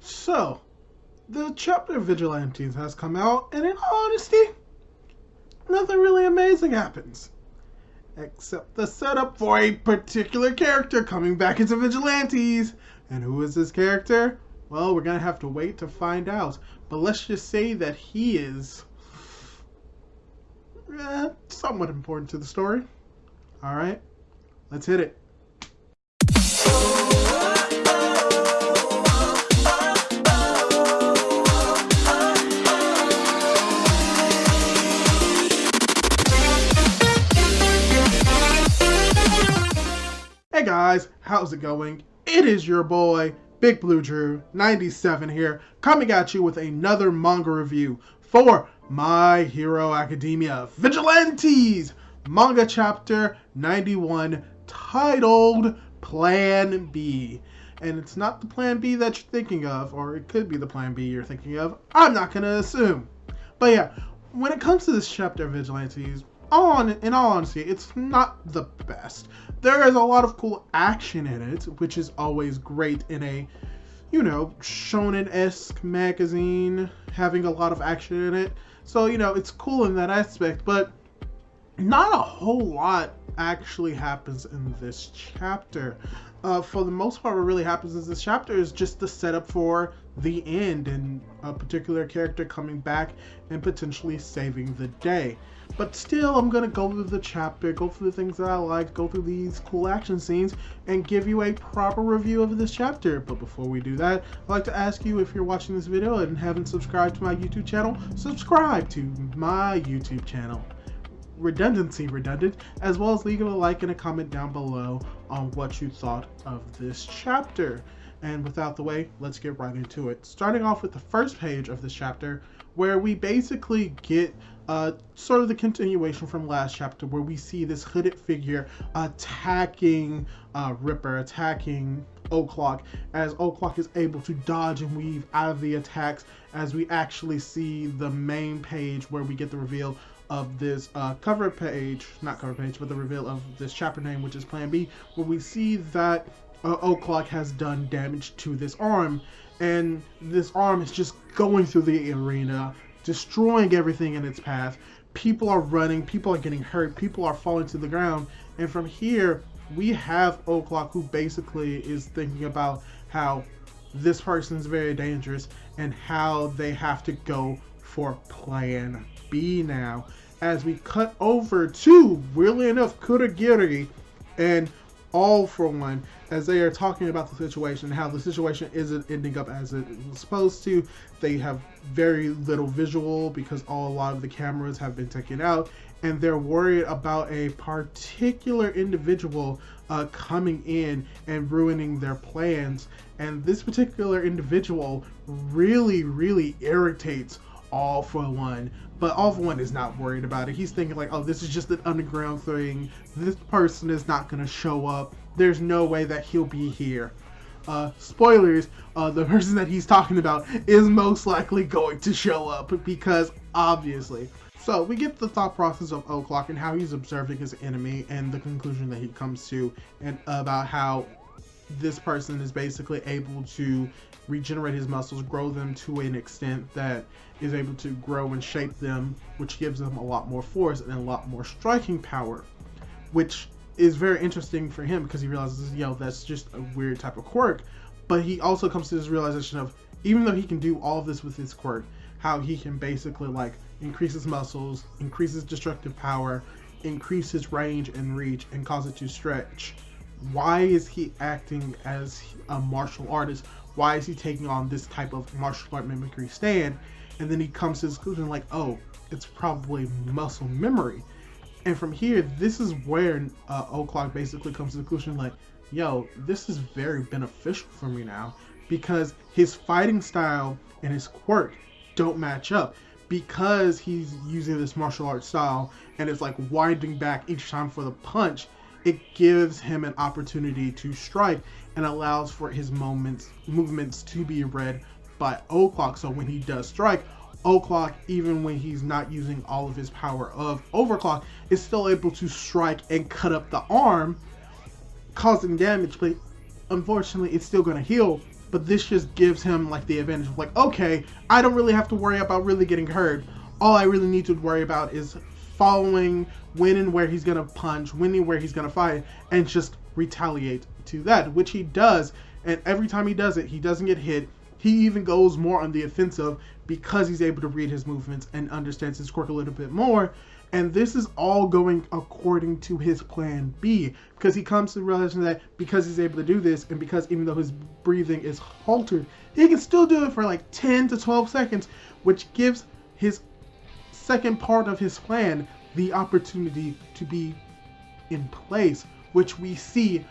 So, the chapter Vigilantes has come out, and in all honesty, nothing really amazing happens. Except the setup for a particular character coming back into Vigilantes. And who is this character? Well, we're gonna have to wait to find out. But let's just say that he is somewhat important to the story. Alright, let's hit it. Hey guys, how's it going? It is your boy, Big Blue Drew 97 here, coming at you with another manga review for My Hero Academia Vigilantes, manga chapter 91, titled Plan B. And it's not the Plan B that you're thinking of, or it could be the Plan B you're thinking of. I'm not gonna assume. But yeah, when it comes to this chapter of Vigilantes, in all honesty, it's not the best. There is a lot of cool action in it, which is always great in a, shonen-esque magazine, having a lot of action in it. So, it's cool in that aspect, but not a whole lot actually happens in this chapter. For the most part, what really happens in this chapter is just the setup for the end and a particular character coming back and potentially saving the day. But still, I'm going to go through the chapter, go through the things that I like, go through these cool action scenes, and give you a proper review of this chapter. But before we do that, I'd like to ask you, if you're watching this video and haven't subscribed to my YouTube channel, subscribe to my YouTube channel. Redundant, as well as leave a like and a comment down below on what you thought of this chapter. And without the way, let's get right into it. Starting off with the first page of this chapter, where we basically get sort of the continuation from last chapter, where we see this hooded figure attacking Ripper, attacking O'Clock, as O'Clock is able to dodge and weave out of the attacks, as we actually see the main page where we get the reveal of this not cover page, but the reveal of this chapter name, which is Plan B, where we see that O'Clock has done damage to this arm, and this arm is just going through the arena, destroying everything in its path. People are running, people are getting hurt, people are falling to the ground, and from here we have O'Clock, who basically is thinking about how this person is very dangerous and how they have to go for Plan B now. As we cut over to, weirdly enough, Kurogiri and All For One, as they are talking about the situation, how the situation isn't ending up as it was supposed to. They have very little visual because a lot of the cameras have been taken out, and they're worried about a particular individual coming in and ruining their plans. And this particular individual really irritates All For One, but All For One is not worried about it. He's thinking like, oh, this is just an underground thing. This person is not going to show up. There's no way that he'll be here. Spoilers, the person that he's talking about is most likely going to show up, because obviously. So we get the thought process of O'Clock and how he's observing his enemy, and the conclusion that he comes to, and about how this person is basically able to regenerate his muscles, grow them to an extent that is able to grow and shape them, which gives them a lot more force and a lot more striking power, which is very interesting for him, because he realizes, that's just a weird type of quirk. But he also comes to this realization of, even though he can do all of this with his quirk, how he can basically increase his muscles, increase his destructive power, increase his range and reach, and cause it to stretch. Why is he acting as a martial artist? Why is he taking on this type of martial art mimicry stand? And then he comes to this conclusion like, oh, it's probably muscle memory. And from here, this is where O'Clock basically comes to the conclusion like, yo, this is very beneficial for me now, because his fighting style and his quirk don't match up, because he's using this martial arts style and it's like winding back each time for the punch. It gives him an opportunity to strike and allows for his movements to be read by O'Clock. So when he does strike, O'Clock, even when he's not using all of his power of Overclock, is still able to strike and cut up the arm, causing damage, but unfortunately it's still going to heal but this just gives him like the advantage of like, okay, I don't really have to worry about really getting hurt. All I really need to worry about is following when and where he's gonna punch, when and where he's gonna fight, and just retaliate to that, which he does. And every time he does it, he doesn't get hit. He even goes more on the offensive because he's able to read his movements and understands his quirk a little bit more. And this is all going according to his plan B, because he comes to the realization that because he's able to do this, and because even though his breathing is haltered, he can still do it for like 10 to 12 seconds, which gives his second part of his plan the opportunity to be in place, which we see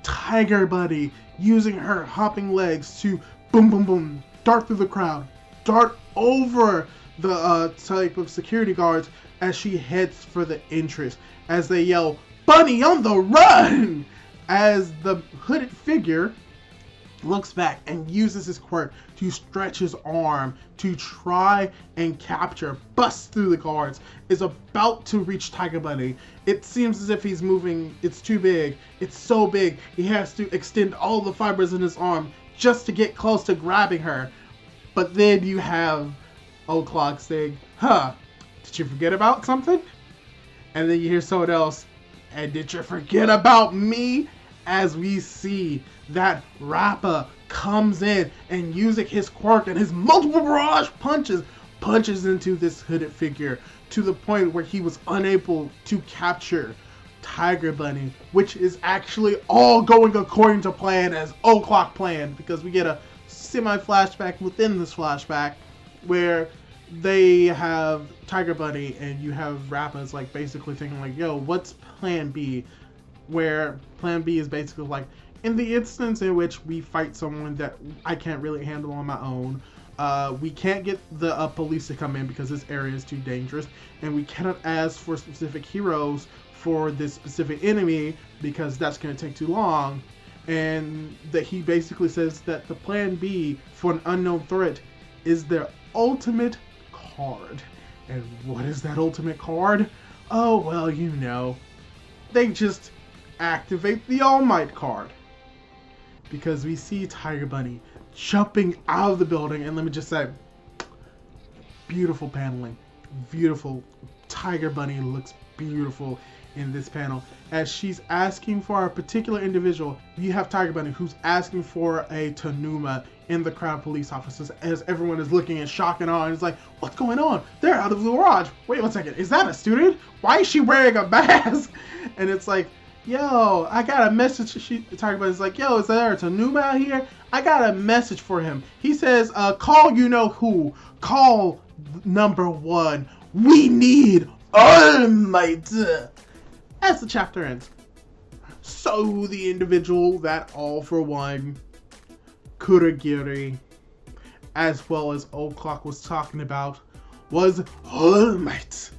Tiger Buddy using her hopping legs to boom, boom, boom, dart through the crowd, dart over the type of security guards as she heads for the entrance, as they yell, "Bunny on the run!" as the hooded figure looks back and uses his quirk to stretch his arm to try and capture, bust through the guards, is about to reach Tiger Bunny. It seems as if he's moving, it's too big, it's so big, he has to extend all the fibers in his arm just to get close to grabbing her. But then you have O'Clock saying, did you forget about something? And then you hear someone else, and did you forget about me? As we see that Rappa comes in and using his quirk and his multiple barrage punches into this hooded figure to the point where he was unable to capture Tiger Bunny, which is actually all going according to plan as O'Clock planned, because we get a semi-flashback within this flashback where they have Tiger Bunny and you have Rappa's like basically thinking like, yo, what's plan B? Where plan B is basically like, in the instance in which we fight someone that I can't really handle on my own, we can't get the police to come in because this area is too dangerous, and we cannot ask for specific heroes for this specific enemy because that's going to take too long. And that he basically says that the plan B for an unknown threat is their ultimate card. And what is that ultimate card? Oh, well, you know, they just activate the All Might card. Because we see Tiger Bunny jumping out of the building, and let me just say, beautiful paneling. Beautiful. Tiger Bunny looks beautiful in this panel. As she's asking for a particular individual, you have Tiger Bunny who's asking for a Tanuma in the crowd of police officers, as everyone is looking in shock and awe, and it's like, what's going on? They're out of the garage. Wait 1 second, is that a student? Why is she wearing a mask? And it's like, yo, I got a message. Tiger Bunny's like, yo, is there a Tanuma out here? I got a message for him. He says, call you know who. Call number 1. We need All Might. As the chapter ends. So the individual that All for One, Kurogiri, as well as O'Clock was talking about, was All Might.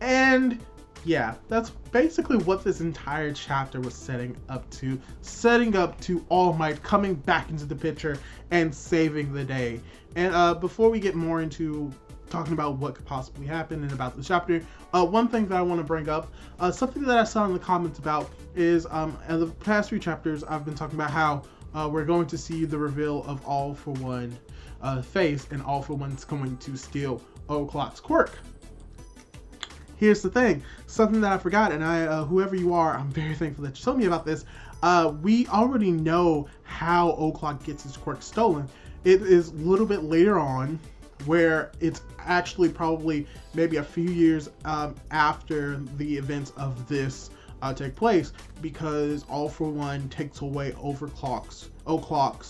And yeah, that's basically what this entire chapter was setting up to. Setting up to All Might coming back into the picture and saving the day. And before we get more into talking about what could possibly happen and about the chapter, one thing that I want to bring up, something that I saw in the comments about is, in the past few chapters, I've been talking about how we're going to see the reveal of All for One face, and All for One's going to steal O'Clock's quirk. Here's the thing, something that I forgot, and whoever you are, I'm very thankful that you told me about this. We already know how O'Clock gets his quirk stolen. It is a little bit later on, where it's actually probably maybe a few years after the events of this take place, because All for One takes away O'Clock's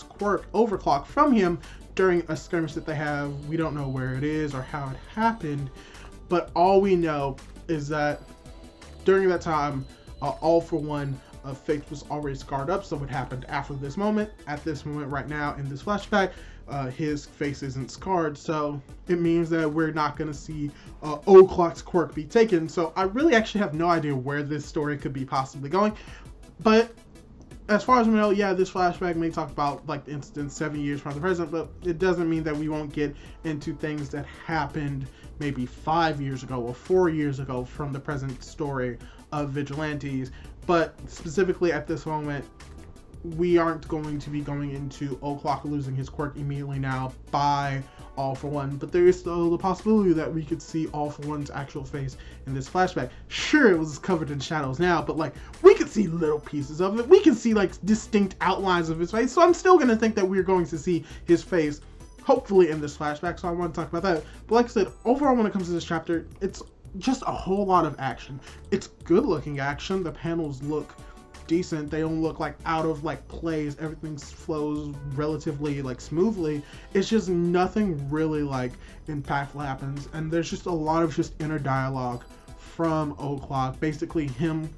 quirk from him during a skirmish that they have. We don't know where it is or how it happened, but all we know is that during that time, All for One face was already scarred up. So what happened after this moment, at this moment right now in this flashback, his face isn't scarred, so it means that we're not going to see O'Clock's quirk be taken. So I really actually have no idea where this story could be possibly going, but as far as we know, yeah, this flashback may talk about like the incident 7 years from the present, but it doesn't mean that we won't get into things that happened maybe 5 years ago or 4 years ago from the present story of Vigilantes. But specifically at this moment, we aren't going to be going into O'Clock losing his quirk immediately now by All For One, but there is still the possibility that we could see All For One's actual face in this flashback. Sure, it was covered in shadows now, but like, we could see little pieces of it. We can see like distinct outlines of his face, so I'm still gonna think that we're going to see his face, hopefully in this flashback, so I want to talk about that. But like I said, overall when it comes to this chapter, it's just a whole lot of action. It's good looking action. The panels look decent. They don't look like out of like place. Everything flows relatively like smoothly. It's just nothing really like impactful happens, and there's just a lot of just inner dialogue from O'Clock, basically him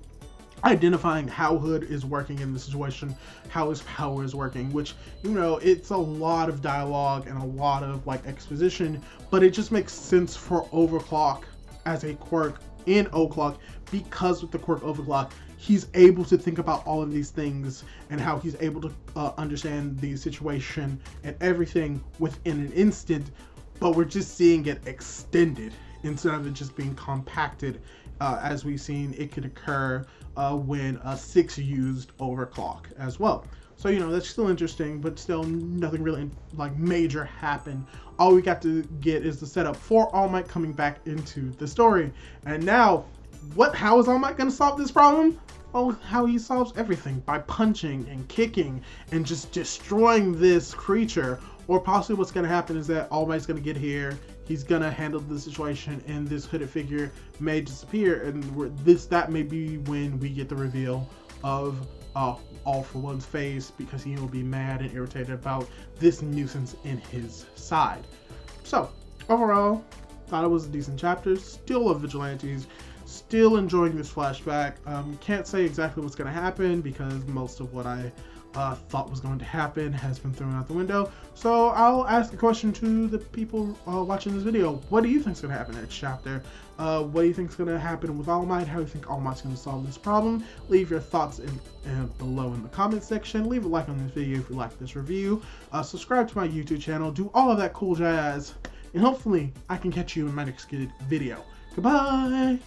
identifying how Hood is working in the situation, how his power is working, which, you know, it's a lot of dialogue and a lot of like exposition, but it just makes sense for Overclock as a quirk in O'Clock, because with the quirk Overclock, he's able to think about all of these things and how he's able to understand the situation and everything within an instant, but we're just seeing it extended instead of it just being compacted, as we've seen it could occur when 6 used Overclock as well. So, you know, that's still interesting, but still nothing really like major happened. All we got to get is the setup for All Might coming back into the story. And now, how is All Might going to solve this problem? Well, how he solves everything, by punching and kicking and just destroying this creature. Or possibly what's going to happen is that All Might's going to get here, he's going to handle the situation, and this hooded figure may disappear, and that may be when we get the reveal of All For One's face, because he will be mad and irritated about this nuisance in his side. So, overall, thought it was a decent chapter. Still love Vigilantes. Still enjoying this flashback. Can't say exactly what's going to happen, because most of what I thought was going to happen has been thrown out the window. So I'll ask a question to the people watching this video. What do you think is going to happen next chapter? What do you think is going to happen with All Might? How do you think All Might's going to solve this problem? Leave your thoughts below in the comment section. Leave a like on this video if you like this review. Subscribe to my YouTube channel. Do all of that cool jazz. And hopefully I can catch you in my next video. Goodbye!